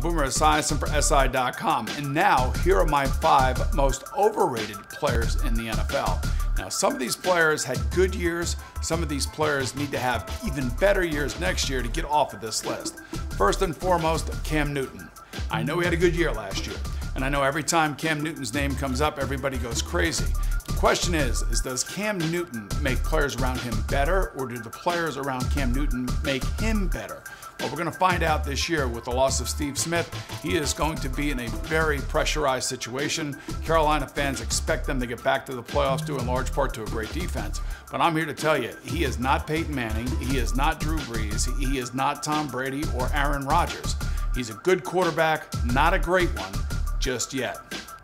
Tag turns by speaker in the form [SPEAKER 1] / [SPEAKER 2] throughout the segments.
[SPEAKER 1] Boomer Esiason for SI.com, and now here are my 5 most overrated players in the NFL. Now, some of these players had good years. Some of these players need to have even better years next year to get off of this list. First and foremost, Cam Newton. I know he had a good year last year, and I know every time Cam Newton's name comes up, everybody goes crazy. The question is does Cam Newton make players around him better, or do the players around Cam Newton make him better? Well, we're going to find out this year with the loss of Steve Smith. He is going to be in a very pressurized situation. Carolina fans expect them to get back to the playoffs due in large part to a great defense. But I'm here to tell you, he is not Peyton Manning. He is not Drew Brees. He is not Tom Brady or Aaron Rodgers. He's a good quarterback, not a great one just yet.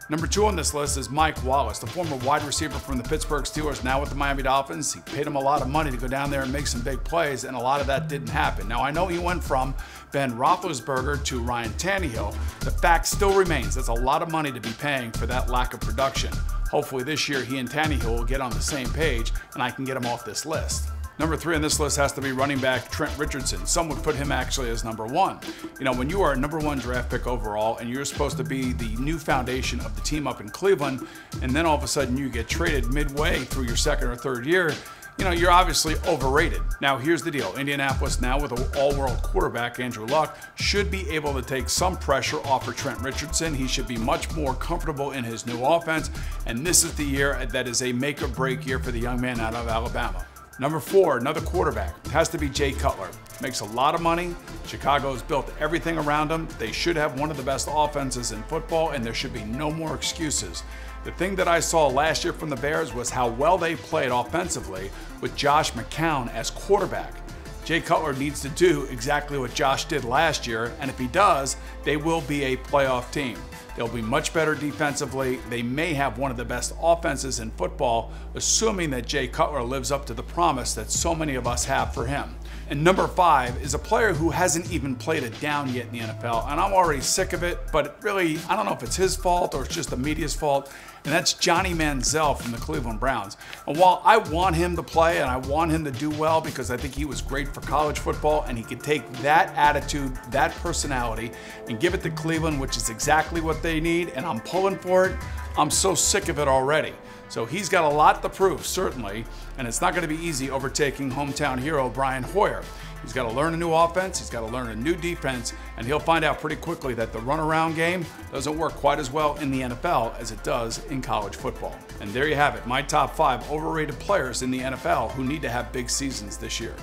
[SPEAKER 1] Number 2 on this list is Mike Wallace, the former wide receiver from the Pittsburgh Steelers, now with the Miami Dolphins. He paid him a lot of money to go down there and make some big plays, and a lot of that didn't happen. Now, I know he went from Ben Roethlisberger to Ryan Tannehill. The fact still remains, that's a lot of money to be paying for that lack of production. Hopefully this year he and Tannehill will get on the same page, and I can get him off this list. Number 3 on this list has to be running back Trent Richardson. Some would put him actually as number 1. You know, when you are a number 1 draft pick overall and you're supposed to be the new foundation of the team up in Cleveland, and then all of a sudden you get traded midway through your 2nd or 3rd year, you know, you're obviously overrated. Now, here's the deal. Indianapolis, now with an all-world quarterback, Andrew Luck, should be able to take some pressure off of Trent Richardson. He should be much more comfortable in his new offense, and this is the year that is a make-or-break year for the young man out of Alabama. Number 4, another quarterback. It has to be Jay Cutler. Makes a lot of money. Chicago's built everything around him. They should have one of the best offenses in football, and there should be no more excuses. The thing that I saw last year from the Bears was how well they played offensively with Josh McCown as quarterback. Jay Cutler needs to do exactly what Josh did last year, and if he does, they will be a playoff team. They'll be much better defensively. They may have one of the best offenses in football, assuming that Jay Cutler lives up to the promise that so many of us have for him. And number 5 is a player who hasn't even played a down yet in the NFL, and I'm already sick of it, but really, I don't know if it's his fault or it's just the media's fault, and that's Johnny Manziel from the Cleveland Browns. And while I want him to play and I want him to do well because I think he was great for college football and he could take that attitude, that personality, and give it to Cleveland, which is exactly what they need, and I'm pulling for it, I'm so sick of it already. So he's got a lot to prove, certainly, and it's not going to be easy overtaking hometown hero Brian Hoyer. He's got to learn a new offense, he's got to learn a new defense, and he'll find out pretty quickly that the runaround game doesn't work quite as well in the NFL as it does in college football. And there you have it, my top 5 overrated players in the NFL who need to have big seasons this year.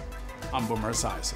[SPEAKER 1] I'm Boomer Esiason.